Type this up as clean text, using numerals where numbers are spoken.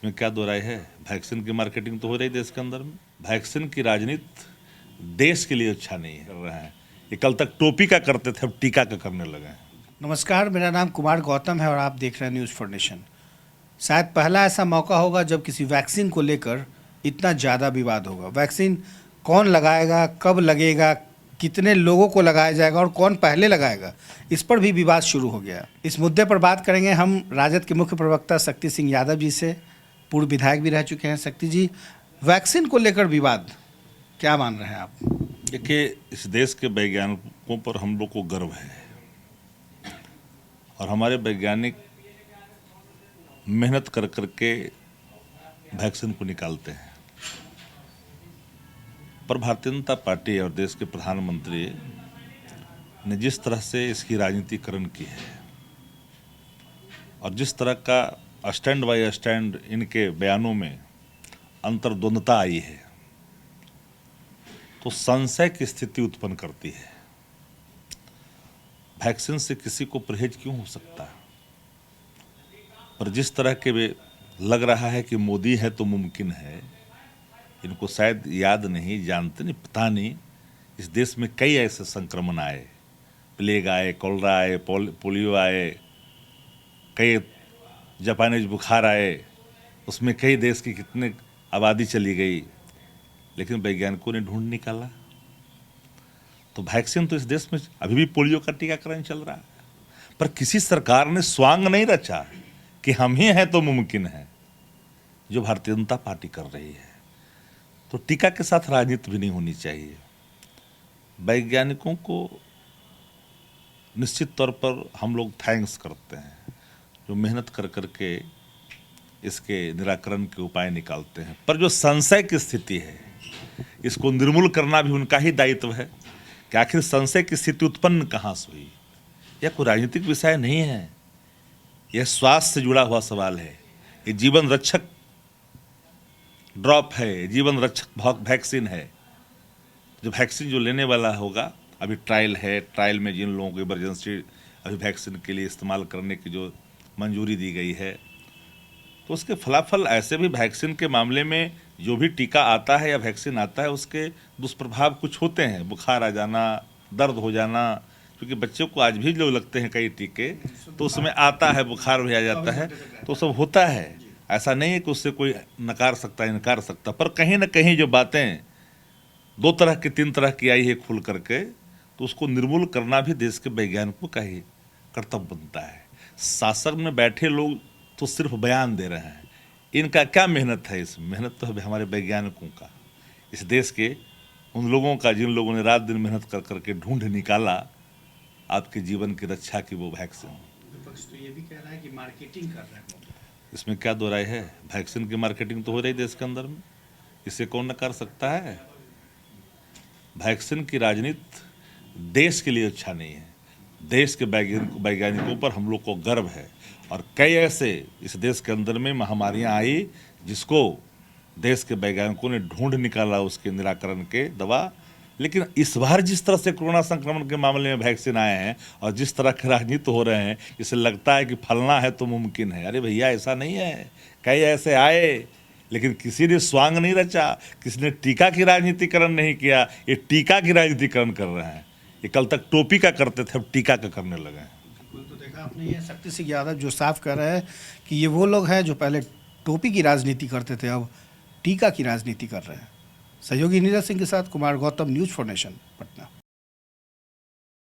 इसमें क्या दो राय है। वैक्सीन की मार्केटिंग तो हो रही देश के अंदर में। वैक्सीन की राजनीति देश के लिए अच्छा नहीं कर रहा है। ये कल तक टोपी का करते थे, अब टीका का करने लगे हैं। नमस्कार, मेरा नाम कुमार गौतम है और आप देख रहे हैं न्यूज़ फॉर नेशन। शायद पहला ऐसा मौका होगा जब किसी वैक्सीन को लेकर इतना ज़्यादा विवाद होगा। वैक्सीन कौन लगाएगा, कब लगेगा, कितने लोगों को लगाया जाएगा और कौन पहले लगाएगा, इस पर भी विवाद शुरू हो गया। इस मुद्दे पर बात करेंगे हम राजद के मुख्य प्रवक्ता शक्ति सिंह यादव जी से। पूर्व विधायक भी रह चुके हैं। शक्ति जी, वैक्सीन को लेकर विवाद क्या मान रहे हैं आप? देखिए, इस देश के वैज्ञानिकों पर हम लोग को गर्व है और हमारे वैज्ञानिक मेहनत कर करके वैक्सीन को निकालते हैं। पर भारतीय जनता पार्टी और देश के प्रधानमंत्री ने जिस तरह से इसकी राजनीतिकरण की है और जिस तरह का स्टैंड बाय स्टैंड इनके बयानों में अंतर्द्वंदता आई है, तो संशय की स्थिति उत्पन्न करती है। वैक्सीन से किसी को परहेज क्यों हो सकता है? पर जिस तरह के वे लग रहा है कि मोदी है तो मुमकिन है, इनको शायद याद नहीं, जानते नहीं, पता नहीं इस देश में कई ऐसे संक्रमण आए, प्लेग आए, कोलरा आए, पोलियो आए, कई जापानीज बुखार आए, उसमें कई देश की कितने आबादी चली गई, लेकिन वैज्ञानिकों ने ढूंढ निकाला। तो वैक्सीन तो इस देश में अभी भी पोलियो का टीकाकरण चल रहा है, पर किसी सरकार ने स्वांग नहीं रचा कि हम ही हैं तो मुमकिन है, जो भारतीय जनता पार्टी कर रही है। तो टीका के साथ राजनीति भी नहीं होनी चाहिए। वैज्ञानिकों को निश्चित तौर पर हम लोग थैंक्स करते हैं, जो मेहनत कर करके इसके निराकरण के उपाय निकालते हैं। पर जो संशय की स्थिति है, इसको निर्मूल करना भी उनका ही दायित्व है कि आखिर संशय की स्थिति उत्पन्न कहाँ से हुई। यह कोई राजनीतिक विषय नहीं है, यह स्वास्थ्य से जुड़ा हुआ सवाल है। ये जीवन रक्षक ड्रॉप है, जीवन रक्षक वैक्सीन है। जो वैक्सीन जो लेने वाला होगा, अभी ट्रायल है, ट्रायल में जिन लोगों को इमरजेंसी अभी वैक्सीन के लिए इस्तेमाल करने की जो मंजूरी दी गई है, तो उसके फलाफल ऐसे भी वैक्सीन के मामले में जो भी टीका आता है या वैक्सीन आता है, उसके दुष्प्रभाव कुछ होते हैं। बुखार आ जाना, दर्द हो जाना, क्योंकि बच्चों को आज भी जो लगते हैं कई टीके, तो उसमें आता है, बुखार भी आ जाता है, तो सब होता है। ऐसा नहीं है कि उससे कोई नकार सकता, इनकार सकता। पर कहीं ना कहीं जो बातें दो तरह की, तीन तरह की आई है खुल करके, तो उसको निर्मूल करना भी देश के वैज्ञानिकों का ही कर्तव्य बनता है। शासन में बैठे लोग तो सिर्फ बयान दे रहे हैं, इनका क्या मेहनत है? इस मेहनत तो है हमारे वैज्ञानिकों का, इस देश के उन लोगों का जिन लोगों ने रात दिन मेहनत कर करके ढूंढ निकाला आपके जीवन की रक्षा की वो वैक्सीन। विपक्ष तो ये भी कह रहा है कि मार्केटिंग कर रहा है। इसमें क्या दो राय है। वैक्सीन की मार्केटिंग तो हो रही देश के अंदर में, इसे कौन नकार सकता है। वैक्सीन की राजनीति देश के लिए अच्छा नहीं है। देश के वैज्ञानिकों पर हम लोग को गर्व है और कई ऐसे इस देश के अंदर में महामारियां आई जिसको देश के वैज्ञानिकों ने ढूंढ निकाला उसके निराकरण के दवा। लेकिन इस बार जिस तरह से कोरोना संक्रमण के मामले में वैक्सीन आए हैं और जिस तरह के राजनीति हो रहे हैं, इसे लगता है कि फलना है तो मुमकिन है। अरे भैया, ऐसा नहीं है। कई ऐसे आए, लेकिन किसी ने स्वांग नहीं रचा, किसी ने टीका की राजनीतिकरण नहीं किया। ये टीका की राजनीतिकरण कर रहे हैं। ये कल तक टोपी का करते थे, अब टीका का करने लगे हैं। तो देखा आपने, ये शक्ति सिंह यादव जो साफ कर रहे हैं कि ये वो लोग हैं जो पहले टोपी की राजनीति करते थे, अब टीका की राजनीति कर रहे हैं। सहयोगी नीरज सिंह के साथ Kumar Gautam, news for nation.